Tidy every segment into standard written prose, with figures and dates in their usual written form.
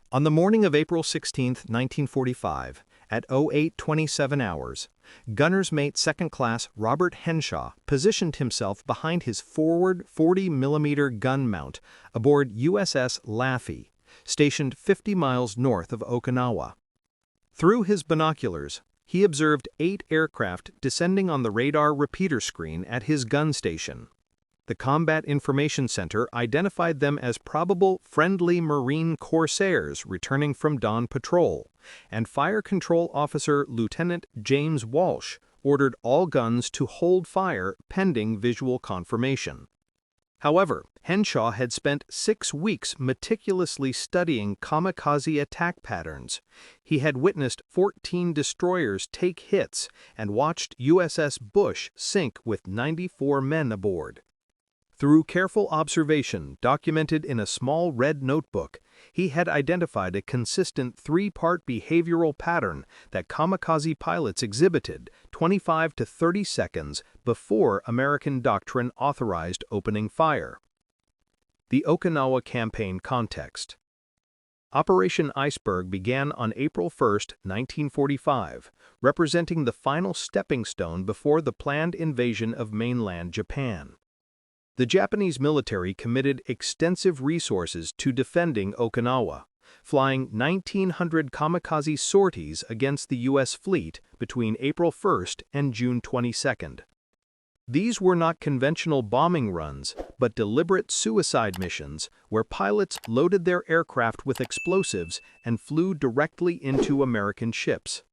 On the morning of April 16, 1945, at 08:27 hours, gunner's mate second class Robert Henshaw positioned himself behind his forward 40mm gun mount aboard USS Laffey, stationed 50 miles north of Okinawa. Through his binoculars, he observed 8 aircraft descending on the radar repeater screen at his gun station. The Combat Information Center identified them as probable friendly Marine corsairs returning from dawn patrol, and Fire Control Officer Lieutenant James Walsh ordered all guns to hold fire pending visual confirmation. However, Henshaw had spent 6 weeks meticulously studying kamikaze attack patterns. He had witnessed 14 destroyers take hits and watched USS Bush sink with 94 men aboard. Through careful observation documented in a small red notebook, he had identified a consistent 3-part behavioral pattern that kamikaze pilots exhibited 25 to 30 seconds before American doctrine authorized opening fire. The Okinawa Campaign context. Operation Iceberg began on April 1, 1945, representing the final stepping stone before the planned invasion of mainland Japan. The Japanese military committed extensive resources to defending Okinawa, flying 1,900 kamikaze sorties against the U.S. fleet between April 1 and June 22. These were not conventional bombing runs, but deliberate suicide missions where pilots loaded their aircraft with explosives and flew directly into American ships.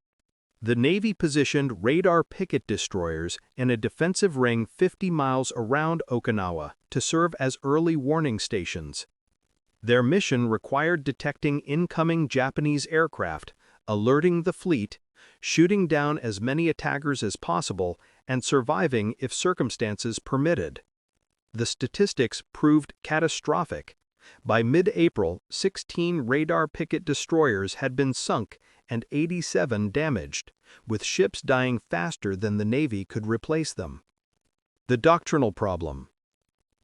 The Navy positioned radar picket destroyers in a defensive ring 50 miles around Okinawa to serve as early warning stations. Their mission required detecting incoming Japanese aircraft, alerting the fleet, shooting down as many attackers as possible, and surviving if circumstances permitted. The statistics proved catastrophic. By mid-April, 16 radar picket destroyers had been sunk and 87 damaged, with ships dying faster than the Navy could replace them. The doctrinal problem.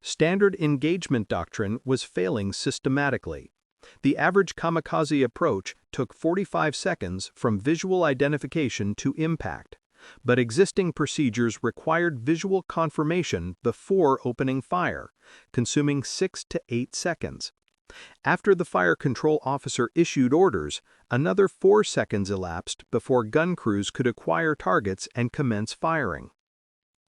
Standard engagement doctrine was failing systematically. The average kamikaze approach took 45 seconds from visual identification to impact, but existing procedures required visual confirmation before opening fire, consuming 6 to 8 seconds. After the fire control officer issued orders, another 4 seconds elapsed before gun crews could acquire targets and commence firing.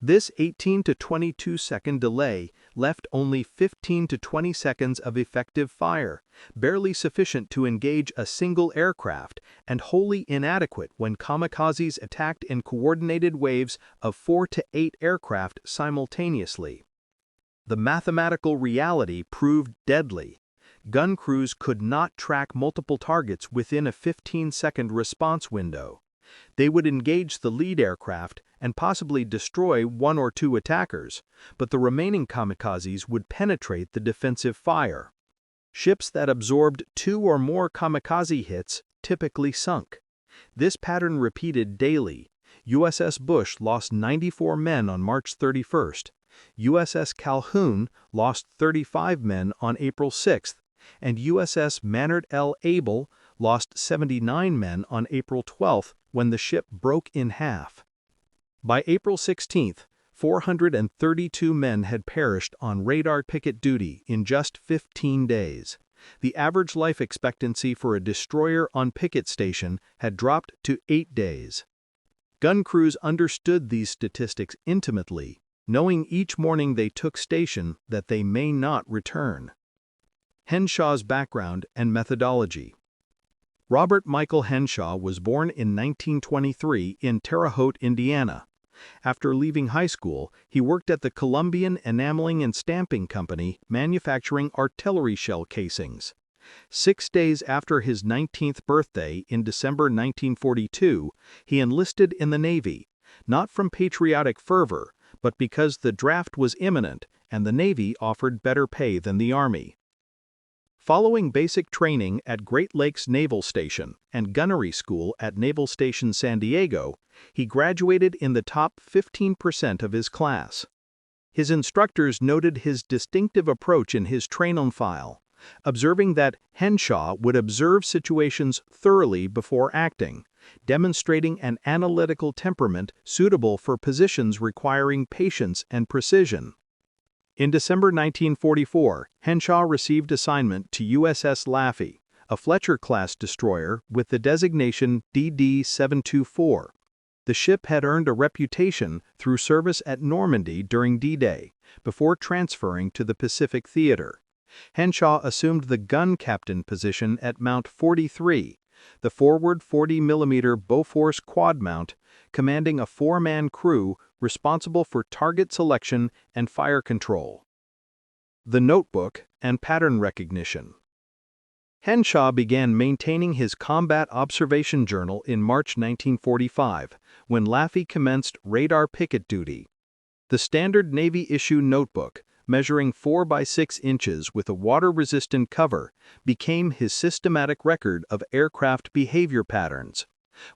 This 18 to 22 second delay left only 15 to 20 seconds of effective fire, barely sufficient to engage a single aircraft and wholly inadequate when kamikazes attacked in coordinated waves of 4 to 8 aircraft simultaneously. The mathematical reality proved deadly. Gun crews could not track multiple targets within a 15-second response window. They would engage the lead aircraft and possibly destroy 1 or 2 attackers, but the remaining kamikazes would penetrate the defensive fire. Ships that absorbed 2 or more kamikaze hits typically sunk. This pattern repeated daily. USS Bush lost 94 men on March 31. USS Calhoun lost 35 men on April 6, and USS Manard L. Able lost 79 men on April 12 when the ship broke in half. By April 16, 432 men had perished on radar picket duty in just 15 days. The average life expectancy for a destroyer on picket station had dropped to 8 days. Gun crews understood these statistics intimately, knowing each morning they took station that they may not return. Henshaw's background and methodology. Robert Michael Henshaw was born in 1923 in Terre Haute, Indiana. After leaving high school, he worked at the Columbian Enameling and Stamping Company, manufacturing artillery shell casings. 6 days after his 19th birthday in December 1942, he enlisted in the Navy, not from patriotic fervor, but because the draft was imminent and the Navy offered better pay than the Army. Following basic training at Great Lakes Naval Station and gunnery school at Naval Station San Diego, he graduated in the top 15% of his class. His instructors noted his distinctive approach in his train-on file, observing that Henshaw would observe situations thoroughly before acting, demonstrating an analytical temperament suitable for positions requiring patience and precision. In December 1944, Henshaw received assignment to USS Laffey, a Fletcher-class destroyer with the designation DD-724. The ship had earned a reputation through service at Normandy during D-Day, before transferring to the Pacific Theater. Henshaw assumed the gun captain position at Mount 43, the forward 40mm Bofors quad mount, commanding a four-man crew responsible for target selection and fire control. The notebook and pattern recognition. Henshaw began maintaining his combat observation journal in March 1945, when Laffey commenced radar picket duty. The standard Navy-issue notebook, measuring 4 by 6 inches with a water-resistant cover, became his systematic record of aircraft behavior patterns.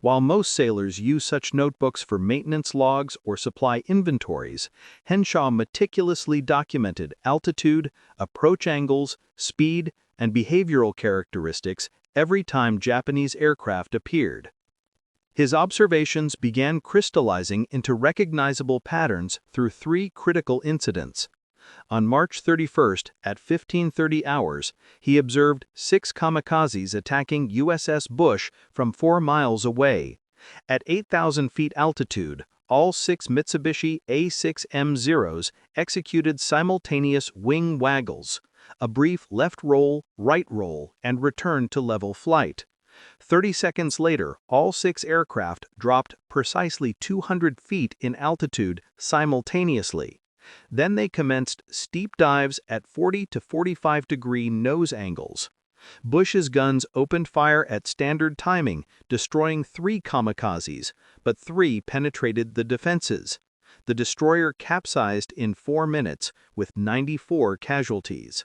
While most sailors use such notebooks for maintenance logs or supply inventories, Henshaw meticulously documented altitude, approach angles, speed, and behavioral characteristics every time Japanese aircraft appeared. His observations began crystallizing into recognizable patterns through 3 critical incidents. On March 31 at 15:30 hours, he observed 6 kamikazes attacking USS Bush from 4 miles away. At 8,000 feet altitude, all 6 Mitsubishi A6M0s executed simultaneous wing waggles, a brief left roll, right roll, and return to level flight. 30 seconds later, all 6 aircraft dropped precisely 200 feet in altitude simultaneously. Then they commenced steep dives at 40 to 45-degree nose angles. Bush's guns opened fire at standard timing, destroying 3 kamikazes, but 3 penetrated the defenses. The destroyer capsized in 4 minutes, with 94 casualties.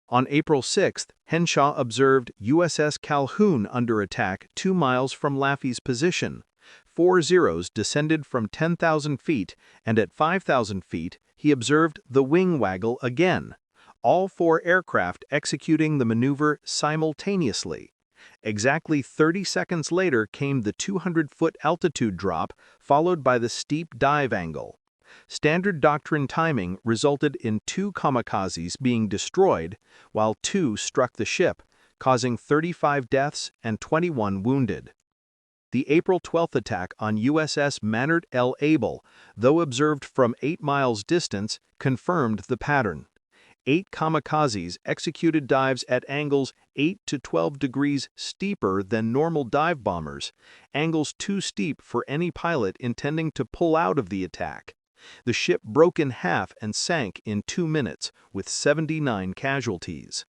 On April 6, Henshaw observed USS Calhoun under attack 2 miles from Laffey's position. 4 Zeros descended from 10,000 feet, and at 5,000 feet, he observed the wing waggle again, all 4 aircraft executing the maneuver simultaneously. Exactly 30 seconds later came the 200-foot altitude drop, followed by the steep dive angle. Standard doctrine timing resulted in 2 kamikazes being destroyed, while 2 struck the ship, causing 35 deaths and 21 wounded. The April 12 attack on USS Manard L. Able, though observed from 8 miles distance, confirmed the pattern. 8 kamikazes executed dives at angles 8 to 12 degrees steeper than normal dive bombers, angles too steep for any pilot intending to pull out of the attack. The ship broke in half and sank in 2 minutes, with 79 casualties.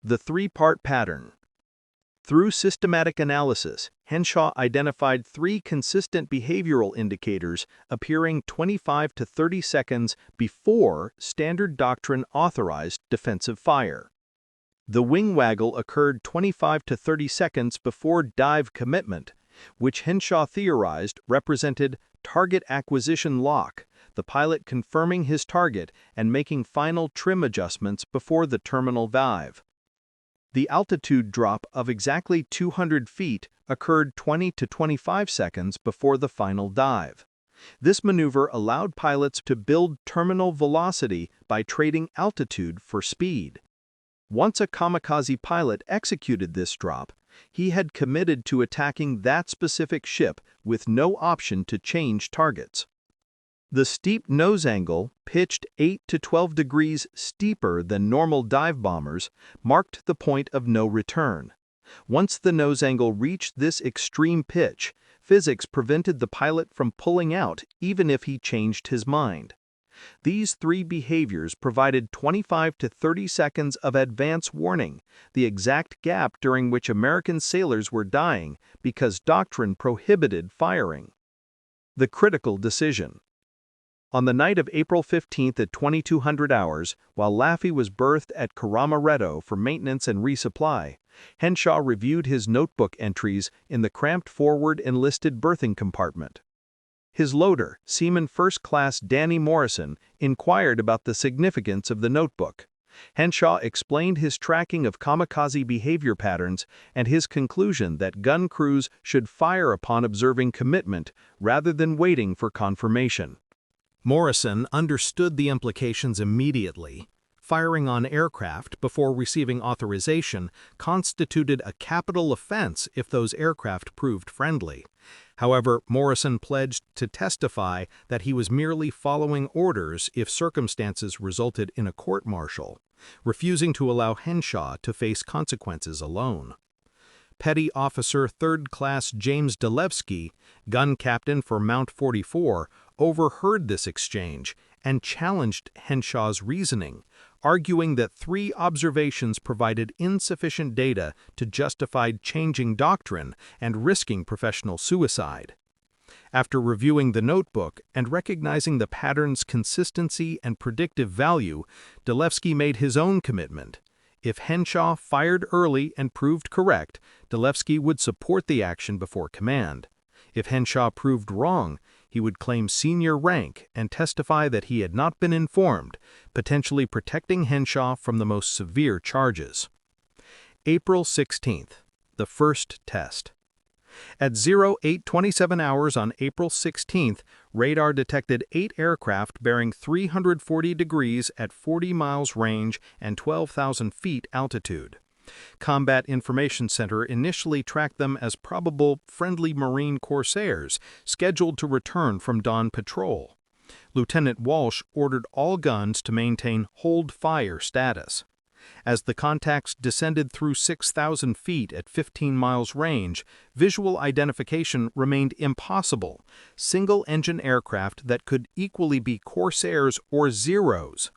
The 3-part pattern. Through systematic analysis, Henshaw identified 3 consistent behavioral indicators appearing 25 to 30 seconds before standard doctrine authorized defensive fire. The wing waggle occurred 25 to 30 seconds before dive commitment, which Henshaw theorized represented target acquisition lock, the pilot confirming his target and making final trim adjustments before the terminal dive. The altitude drop of exactly 200 feet occurred 20 to 25 seconds before the final dive. This maneuver allowed pilots to build terminal velocity by trading altitude for speed. Once a kamikaze pilot executed this drop, he had committed to attacking that specific ship with no option to change targets. The steep nose angle, pitched 8 to 12 degrees steeper than normal dive bombers, marked the point of no return. Once the nose angle reached this extreme pitch, physics prevented the pilot from pulling out even if he changed his mind. These 3 behaviors provided 25 to 30 seconds of advance warning, the exact gap during which American sailors were dying because doctrine prohibited firing. The critical decision. On the night of April 15 at 2200 hours, while Laffey was berthed at Karamaretto for maintenance and resupply, Henshaw reviewed his notebook entries in the cramped forward enlisted berthing compartment. His loader, Seaman First Class Danny Morrison, inquired about the significance of the notebook. Henshaw explained his tracking of kamikaze behavior patterns and his conclusion that gun crews should fire upon observing commitment rather than waiting for confirmation. Morrison understood the implications immediately. Firing on aircraft before receiving authorization constituted a capital offense if those aircraft proved friendly. However, Morrison pledged to testify that he was merely following orders if circumstances resulted in a court-martial, refusing to allow Henshaw to face consequences alone. Petty Officer 3rd Class James Delevsky, gun captain for Mount 44, overheard this exchange and challenged Henshaw's reasoning, arguing that 3 observations provided insufficient data to justify changing doctrine and risking professional suicide. After reviewing the notebook and recognizing the pattern's consistency and predictive value, Delevsky made his own commitment. If Henshaw fired early and proved correct, Delevsky would support the action before command. If Henshaw proved wrong, he would claim senior rank and testify that he had not been informed, potentially protecting Henshaw from the most severe charges. April 16th, the first test. At 08:27 hours on April 16th, radar detected 8 aircraft bearing 340 degrees at 40 miles range and 12,000 feet altitude. Combat Information Center initially tracked them as probable friendly Marine corsairs scheduled to return from dawn patrol. Lieutenant Walsh ordered all guns to maintain hold fire status. As the contacts descended through 6,000 feet at 15 miles range, visual identification remained impossible. Single-engine aircraft that could equally be corsairs or Zeros.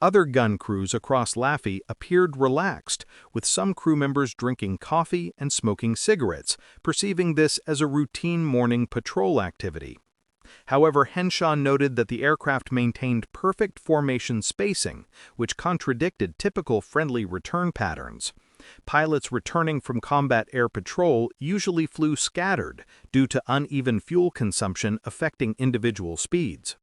Other gun crews across Laffey appeared relaxed, with some crew members drinking coffee and smoking cigarettes, perceiving this as a routine morning patrol activity. However, Henshaw noted that the aircraft maintained perfect formation spacing, which contradicted typical friendly return patterns. Pilots returning from combat air patrol usually flew scattered due to uneven fuel consumption affecting individual speeds.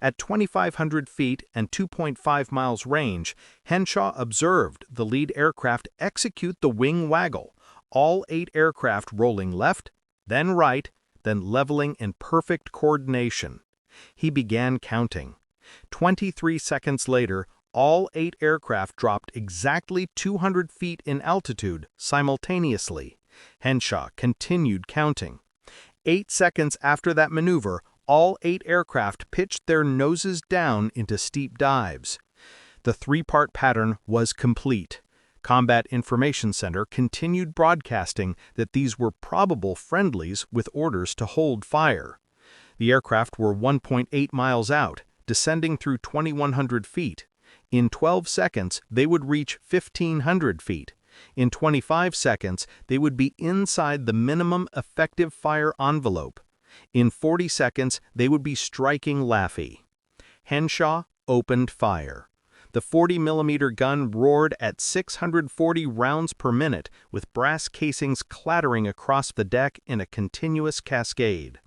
At 2,500 feet and 2.5 miles range, Henshaw observed the lead aircraft execute the wing waggle, all 8 aircraft rolling left, then right, then leveling in perfect coordination. He began counting. 23 seconds later, all 8 aircraft dropped exactly 200 feet in altitude simultaneously. Henshaw continued counting. 8 seconds after that maneuver, all 8 aircraft pitched their noses down into steep dives. The 3-part pattern was complete. Combat Information Center continued broadcasting that these were probable friendlies with orders to hold fire. The aircraft were 1.8 miles out, descending through 2,100 feet. In 12 seconds, they would reach 1,500 feet. In 25 seconds, they would be inside the minimum effective fire envelope. In 40 seconds, they would be striking Laffey. Henshaw opened fire. The 40mm gun roared at 640 rounds per minute, with brass casings clattering across the deck in a continuous cascade.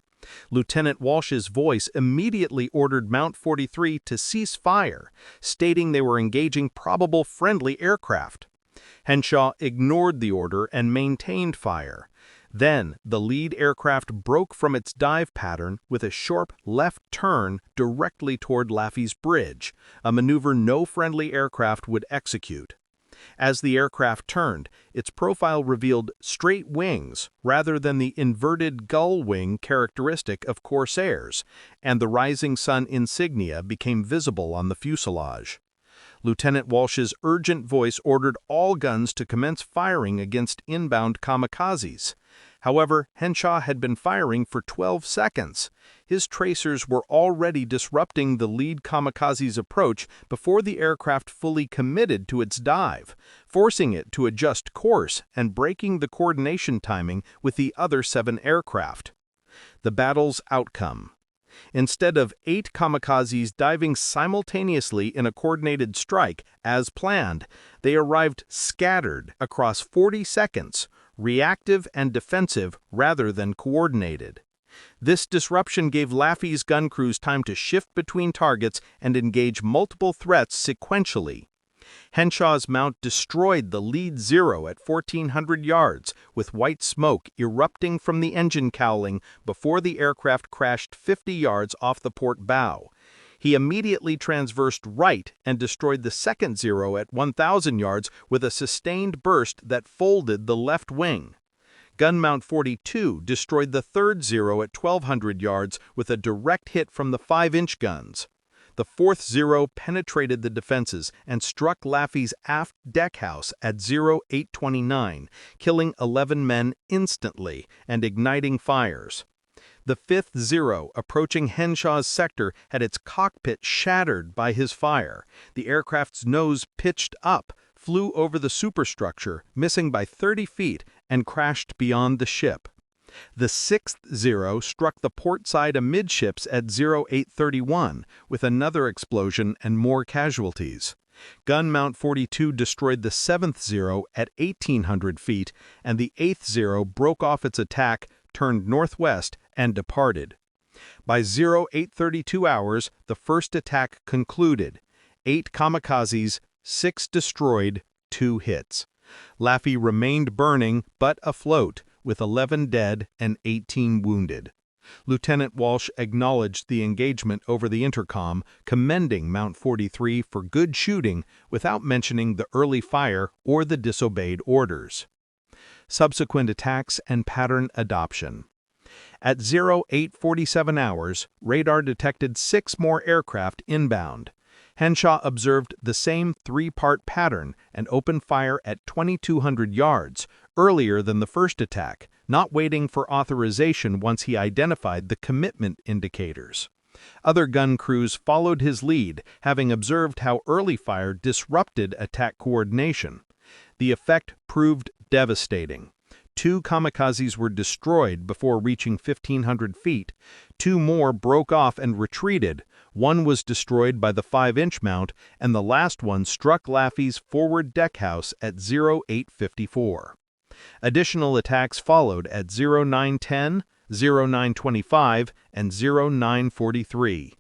Lieutenant Walsh's voice immediately ordered Mount 43 to cease fire, stating they were engaging probable friendly aircraft. Henshaw ignored the order and maintained fire. Then, the lead aircraft broke from its dive pattern with a sharp left turn directly toward Laffey's bridge, a maneuver no friendly aircraft would execute. As the aircraft turned, its profile revealed straight wings rather than the inverted gull wing characteristic of corsairs, and the rising sun insignia became visible on the fuselage. Lieutenant Walsh's urgent voice ordered all guns to commence firing against inbound kamikazes. However, Henshaw had been firing for 12 seconds. His tracers were already disrupting the lead kamikaze's approach before the aircraft fully committed to its dive, forcing it to adjust course and breaking the coordination timing with the other 7 aircraft. The battle's outcome. Instead of 8 kamikazes diving simultaneously in a coordinated strike, as planned, they arrived scattered across 40 seconds, reactive and defensive rather than coordinated. This disruption gave Laffey's gun crews time to shift between targets and engage multiple threats sequentially. Henshaw's mount destroyed the lead Zero at 1,400 yards, with white smoke erupting from the engine cowling before the aircraft crashed 50 yards off the port bow. He immediately transversed right and destroyed the second Zero at 1,000 yards with a sustained burst that folded the left wing. Gun Mount 42 destroyed the third Zero at 1,200 yards with a direct hit from the 5-inch guns. The fourth Zero penetrated the defenses and struck Laffey's aft deckhouse at 0829, killing 11 men instantly and igniting fires. The fifth Zero, approaching Henshaw's sector, had its cockpit shattered by his fire. The aircraft's nose pitched up, flew over the superstructure, missing by 30 feet, and crashed beyond the ship. The sixth Zero struck the port side amidships at 0831, with another explosion and more casualties. Gun Mount 42 destroyed the seventh Zero at 1,800 feet, and the eighth Zero broke off its attack, turned northwest, and departed. By 0832 hours, the first attack concluded. 8 kamikazes, 6 destroyed, 2 hits. Laffey remained burning, but afloat, with 11 dead and 18 wounded. Lieutenant Walsh acknowledged the engagement over the intercom, commending Mount 43 for good shooting without mentioning the early fire or the disobeyed orders. Subsequent attacks and pattern adoption. At 0847 hours, radar detected 6 more aircraft inbound. Henshaw observed the same 3-part pattern and opened fire at 2,200 yards, earlier than the first attack, not waiting for authorization once he identified the commitment indicators. Other gun crews followed his lead, having observed how early fire disrupted attack coordination. The effect proved devastating. 2 kamikazes were destroyed before reaching 1,500 feet. 2 more broke off and retreated. 1 was destroyed by the 5-inch mount, and the last one struck Laffey's forward deckhouse at 0854. Additional attacks followed at 0910, 0925, and 0943.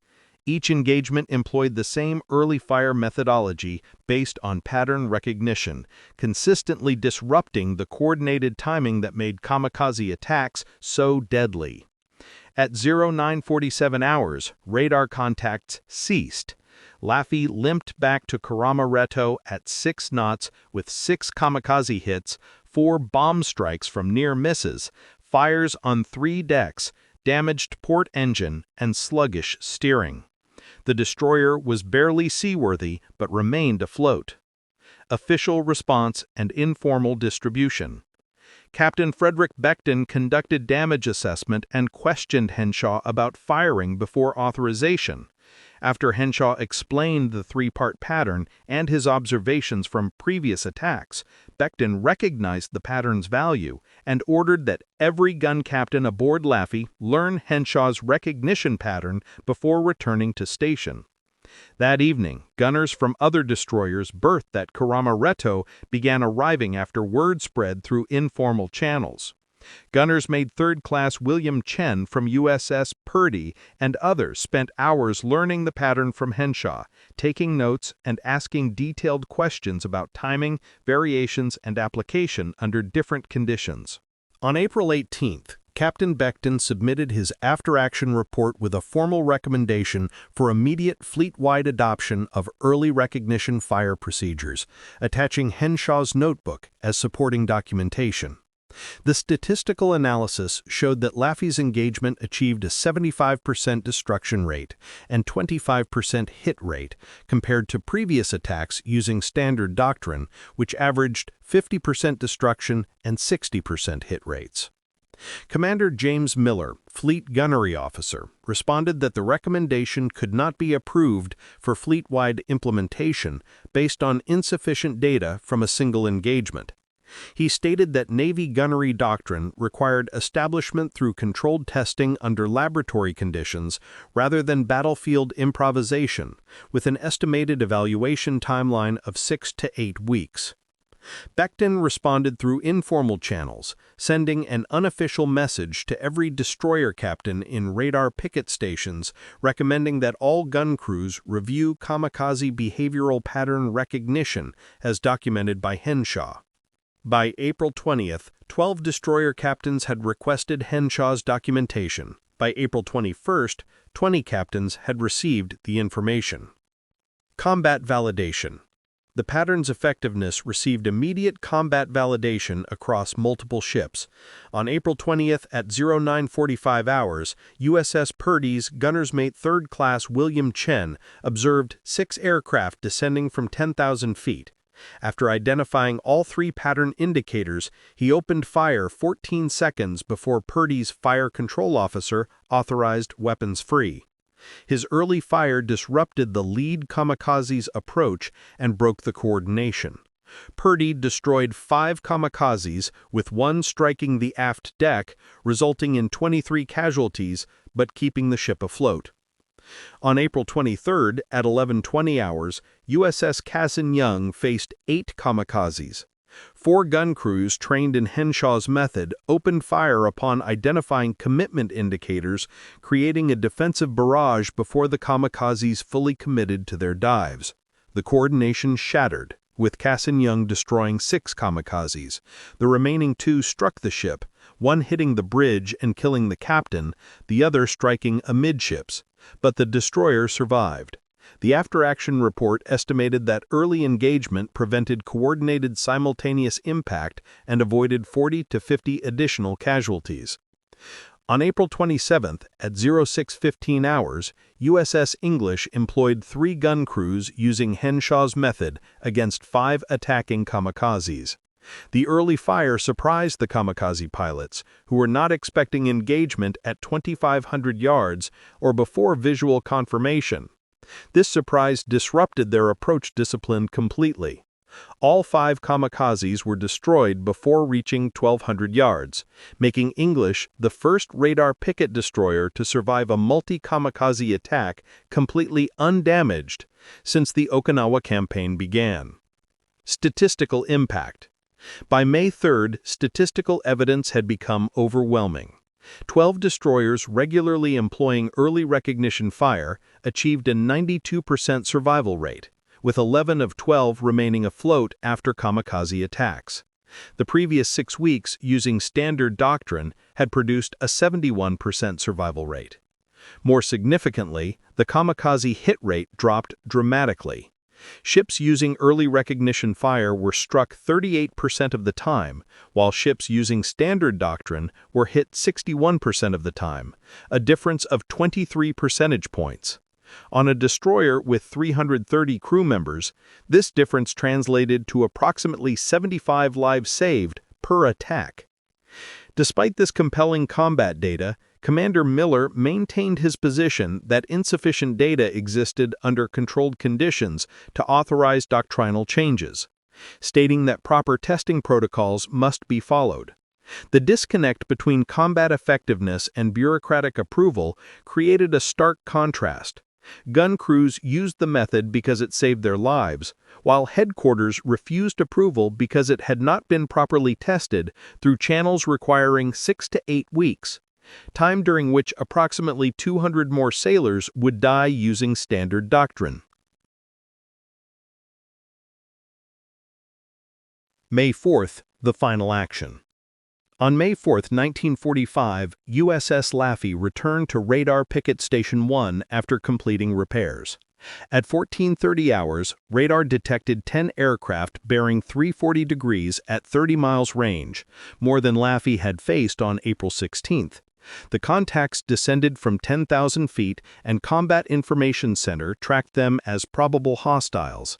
Each engagement employed the same early fire methodology based on pattern recognition, consistently disrupting the coordinated timing that made kamikaze attacks so deadly. At 0947 hours, radar contacts ceased. Laffey limped back to Kuramaretto at 6 knots with 6 kamikaze hits, 4 bomb strikes from near misses, fires on 3 decks, damaged port engine, and sluggish steering. The destroyer was barely seaworthy but remained afloat. Official response and informal distribution. Captain Frederick Becton conducted damage assessment and questioned Henshaw about firing before authorization. After Henshaw explained the 3-part pattern and his observations from previous attacks, Becton recognized the pattern's value and ordered that every gun captain aboard Laffey learn Henshaw's recognition pattern before returning to station. That evening, gunners from other destroyers berthed at Kuramaretto began arriving after word spread through informal channels. Gunners made 3rd-class William Chen from USS Purdy and others spent hours learning the pattern from Henshaw, taking notes and asking detailed questions about timing, variations, and application under different conditions. On April 18th, Captain Becton submitted his after-action report with a formal recommendation for immediate fleet-wide adoption of early recognition fire procedures, attaching Henshaw's notebook as supporting documentation. The statistical analysis showed that Laffey's engagement achieved a 75% destruction rate and 25% hit rate compared to previous attacks using standard doctrine, which averaged 50% destruction and 60% hit rates. Commander James Miller, Fleet Gunnery Officer, responded that the recommendation could not be approved for fleet-wide implementation based on insufficient data from a single engagement. He stated that Navy gunnery doctrine required establishment through controlled testing under laboratory conditions rather than battlefield improvisation, with an estimated evaluation timeline of 6 to 8 weeks. Becton responded through informal channels, sending an unofficial message to every destroyer captain in radar picket stations recommending that all gun crews review kamikaze behavioral pattern recognition as documented by Henshaw. By April 20th, 12 destroyer captains had requested Henshaw's documentation. By April 21st, 20 captains had received the information. Combat validation. The pattern's effectiveness received immediate combat validation across multiple ships. On April 20th at 0945 hours, USS Purdy's gunner's mate 3rd Class William Chen observed 6 aircraft descending from 10,000 feet. After identifying all 3 pattern indicators, he opened fire 14 seconds before Purdy's fire control officer authorized weapons free. His early fire disrupted the lead kamikaze's approach and broke the coordination. Purdy destroyed 5 kamikazes, with 1 striking the aft deck, resulting in 23 casualties, but keeping the ship afloat. On April 23rd, at 11:20 hours, USS Casin Young faced 8 kamikazes. 4 gun crews trained in Henshaw's method opened fire upon identifying commitment indicators, creating a defensive barrage before the kamikazes fully committed to their dives. The coordination shattered, with Casin Young destroying 6 kamikazes. The remaining 2 struck the ship, one hitting the bridge and killing the captain, the other striking amidships. But the destroyer survived. The after-action report estimated that early engagement prevented coordinated simultaneous impact and avoided 40 to 50 additional casualties. On April 27th, at 0615 hours, USS English employed 3 gun crews using Henshaw's method against 5 attacking kamikazes. The early fire surprised the kamikaze pilots, who were not expecting engagement at 2,500 yards or before visual confirmation. This surprise disrupted their approach discipline completely. All 5 kamikazes were destroyed before reaching 1,200 yards, making English the first radar picket destroyer to survive a multi-kamikaze attack completely undamaged since the Okinawa campaign began. Statistical impact. By May 3rd, statistical evidence had become overwhelming. 12 destroyers regularly employing early recognition fire achieved a 92% survival rate, with 11 of 12 remaining afloat after kamikaze attacks. The previous 6 weeks using standard doctrine had produced a 71% survival rate. More significantly, the kamikaze hit rate dropped dramatically. Ships using early recognition fire were struck 38% of the time, while ships using standard doctrine were hit 61% of the time, a difference of 23 percentage points. On a destroyer with 330 crew members, this difference translated to approximately 75 lives saved per attack. Despite this compelling combat data, Commander Miller maintained his position that insufficient data existed under controlled conditions to authorize doctrinal changes, stating that proper testing protocols must be followed. The disconnect between combat effectiveness and bureaucratic approval created a stark contrast. Gun crews used the method because it saved their lives, while headquarters refused approval because it had not been properly tested through channels requiring 6 to 8 weeks, time during which approximately 200 more sailors would die using standard doctrine. May 4th, the final action. On May 4, 1945, USS Laffey returned to Radar Picket Station 1 after completing repairs. At 14:30 hours, radar detected 10 aircraft bearing 340 degrees at 30 miles range, more than Laffey had faced on April 16th. The contacts descended from 10,000 feet, and Combat Information Center tracked them as probable hostiles.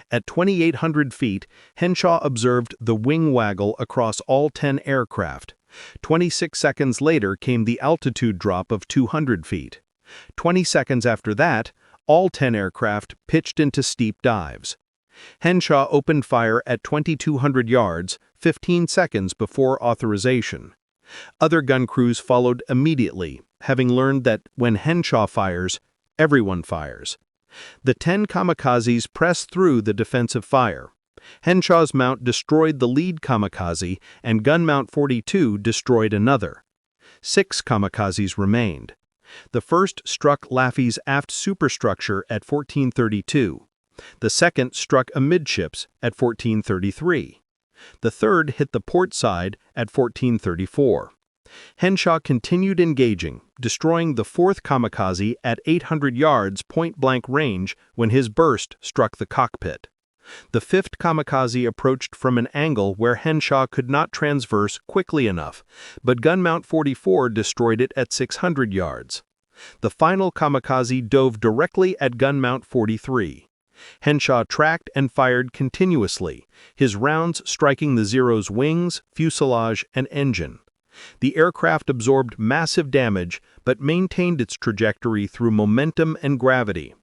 At 2,800 feet, Henshaw observed the wing waggle across all 10 aircraft. 26 seconds later came the altitude drop of 200 feet. 20 seconds after that, all 10 aircraft pitched into steep dives. Henshaw opened fire at 2,200 yards, 15 seconds before authorization. Other gun crews followed immediately, having learned that when Henshaw fires, everyone fires. The 10 kamikazes pressed through the defensive fire. Henshaw's mount destroyed the lead kamikaze, and gun mount 42 destroyed another. 6 kamikazes remained. The first struck Laffey's aft superstructure at 1432. The second struck amidships at 1433. The third hit the port side at 1434. Henshaw continued engaging, destroying the fourth kamikaze at 800 yards point-blank range when his burst struck the cockpit. The fifth kamikaze approached from an angle where Henshaw could not transverse quickly enough, but gun mount 44 destroyed it at 600 yards. The final kamikaze dove directly at gun mount 43. Henshaw tracked and fired continuously, his rounds striking the Zero's wings, fuselage, and engine. The aircraft absorbed massive damage but maintained its trajectory through momentum and gravity.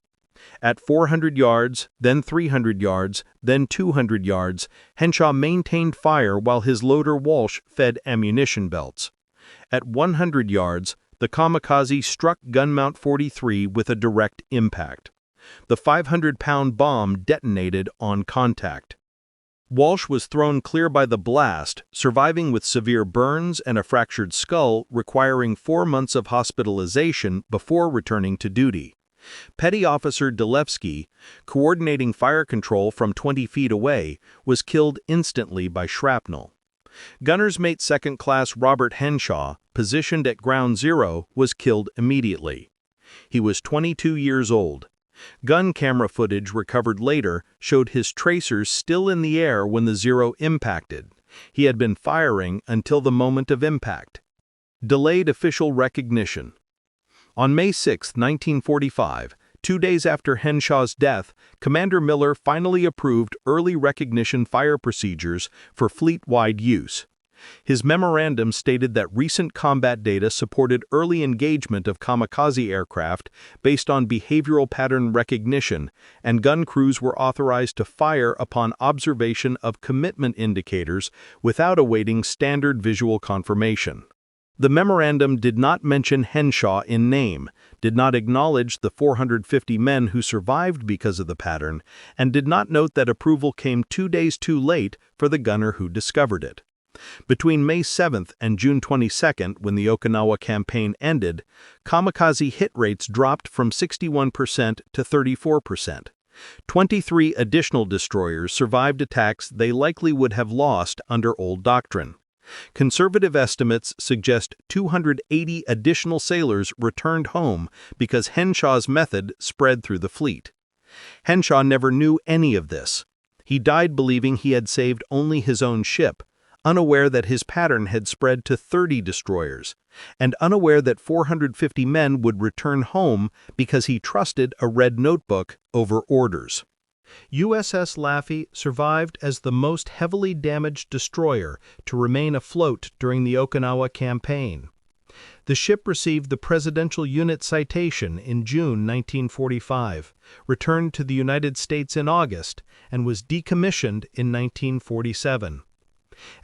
At 400 yards, then 300 yards, then 200 yards, Henshaw maintained fire while his loader Walsh fed ammunition belts. At 100 yards, the kamikaze struck gun mount 43 with a direct impact. The 500-pound bomb detonated on contact. Walsh was thrown clear by the blast, surviving with severe burns and a fractured skull, requiring 4 months of hospitalization before returning to duty. Petty Officer Delevsky, coordinating fire control from 20 feet away, was killed instantly by shrapnel. Gunner's Mate Second Class Robert Henshaw, positioned at Ground Zero, was killed immediately. He was 22 years old. Gun camera footage recovered later showed his tracers still in the air when the Zero impacted. He had been firing until the moment of impact. Delayed official recognition. On May 6, 1945, 2 days after Henshaw's death, Commander Miller finally approved early recognition fire procedures for fleet-wide use. His memorandum stated that recent combat data supported early engagement of kamikaze aircraft based on behavioral pattern recognition, and gun crews were authorized to fire upon observation of commitment indicators without awaiting standard visual confirmation. The memorandum did not mention Henshaw in name, did not acknowledge the 450 men who survived because of the pattern, and did not note that approval came 2 days too late for the gunner who discovered it. Between May 7th and June 22nd, when the Okinawa campaign ended, kamikaze hit rates dropped from 61% to 34%. 23 additional destroyers survived attacks they likely would have lost under old doctrine. Conservative estimates suggest 280 additional sailors returned home because Henshaw's method spread through the fleet. Henshaw never knew any of this. He died believing he had saved only his own ship, unaware that his pattern had spread to 30 destroyers, and unaware that 450 men would return home because he trusted a red notebook over orders. USS Laffey survived as the most heavily damaged destroyer to remain afloat during the Okinawa campaign. The ship received the Presidential Unit Citation in June 1945, returned to the United States in August, and was decommissioned in 1947.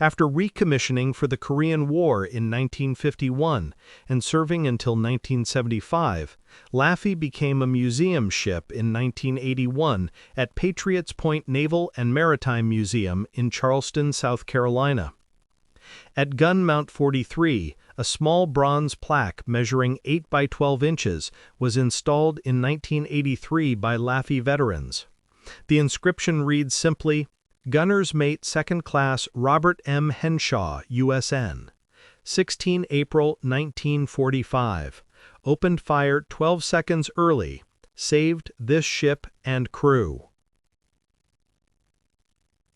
After recommissioning for the Korean War in 1951 and serving until 1975, Laffey became a museum ship in 1981 at Patriots Point Naval and Maritime Museum in Charleston, South Carolina. At gun mount 43, a small bronze plaque measuring 8 by 12 inches was installed in 1983 by Laffey veterans. The inscription reads simply, Gunner's Mate Second Class Robert M. Henshaw, USN. 16 April 1945. Opened fire 12 seconds early. Saved this ship and crew.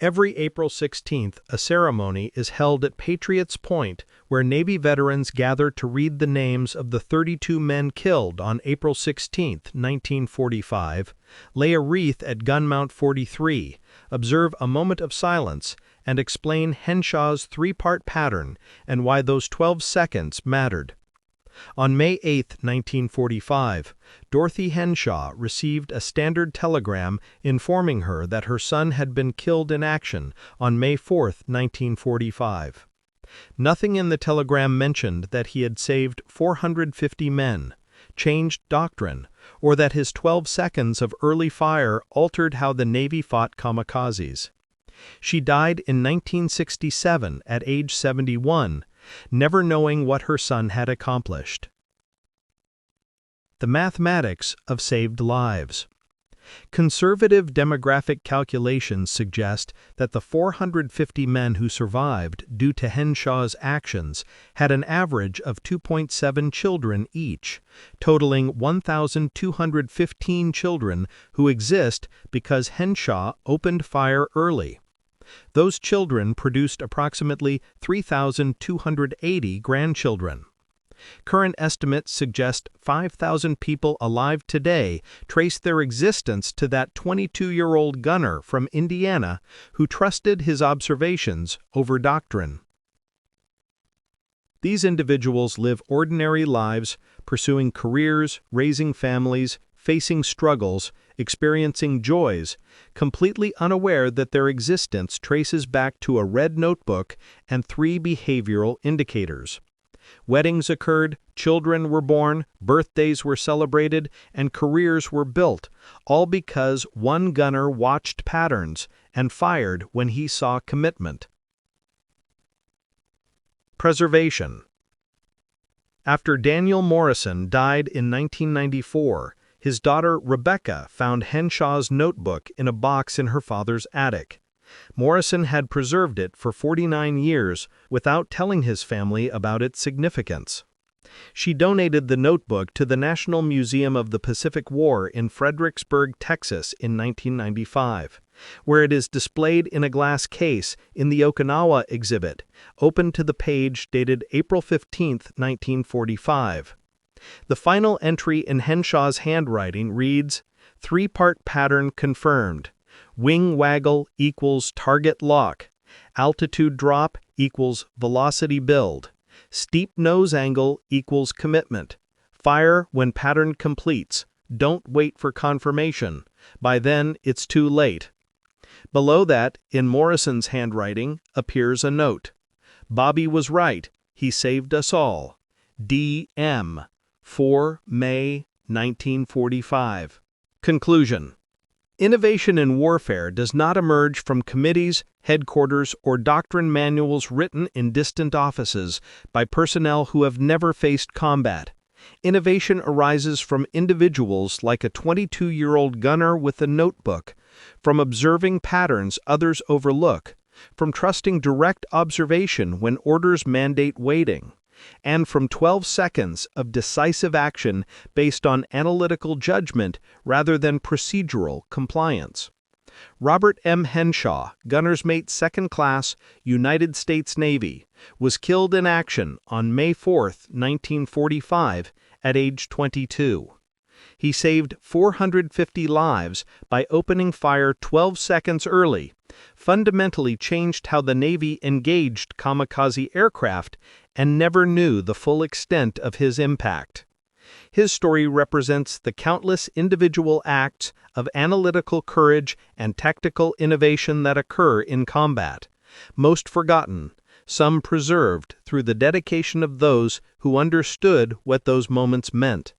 Every April 16th, a ceremony is held at Patriots Point where Navy veterans gather to read the names of the 32 men killed on April 16, 1945, lay a wreath at gun mount 43, observe a moment of silence, and explain Henshaw's 3-part pattern and why those 12 seconds mattered. On May 8, 1945, Dorothy Henshaw received a standard telegram informing her that her son had been killed in action on May 4, 1945. Nothing in the telegram mentioned that he had saved 450 men, changed doctrine, or that his 12 seconds of early fire altered how the Navy fought kamikazes. She died in 1967 at age 71, never knowing what her son had accomplished. The mathematics of saved lives. Conservative demographic calculations suggest that the 450 men who survived due to Henshaw's actions had an average of 2.7 children each, totaling 1,215 children who exist because Henshaw opened fire early. Those children produced approximately 3,280 grandchildren. Current estimates suggest 5,000 people alive today trace their existence to that 22-year-old gunner from Indiana who trusted his observations over doctrine. These individuals live ordinary lives, pursuing careers, raising families, facing struggles, experiencing joys, completely unaware that their existence traces back to a red notebook and 3 behavioral indicators. Weddings occurred, children were born, birthdays were celebrated, and careers were built, all because one gunner watched patterns and fired when he saw commitment. Preservation. After Daniel Morrison died in 1994, his daughter Rebecca found Henshaw's notebook in a box in her father's attic. Morrison had preserved it for 49 years without telling his family about its significance. She donated the notebook to the National Museum of the Pacific War in Fredericksburg, Texas in 1995, where it is displayed in a glass case in the Okinawa exhibit, open to the page dated April 15, 1945. The final entry in Henshaw's handwriting reads, "3-part pattern confirmed. Wing waggle equals target lock. Altitude drop equals velocity build. Steep nose angle equals commitment. Fire when pattern completes. Don't wait for confirmation. By then, it's too late." Below that, in Morrison's handwriting, appears a note. "Bobby was right. He saved us all. D.M. 4 May 1945. Conclusion. Innovation in warfare does not emerge from committees, headquarters, or doctrine manuals written in distant offices by personnel who have never faced combat. Innovation arises from individuals like a 22-year-old gunner with a notebook, from observing patterns others overlook, from trusting direct observation when orders mandate waiting, and from 12 seconds of decisive action based on analytical judgment rather than procedural compliance. Robert M. Henshaw, Gunner's Mate 2nd Class, United States Navy, was killed in action on May 4, 1945, at age 22. He saved 450 lives by opening fire 12 seconds early, fundamentally changed how the Navy engaged kamikaze aircraft, and never knew the full extent of his impact. His story represents the countless individual acts of analytical courage and tactical innovation that occur in combat, most forgotten, some preserved through the dedication of those who understood what those moments meant.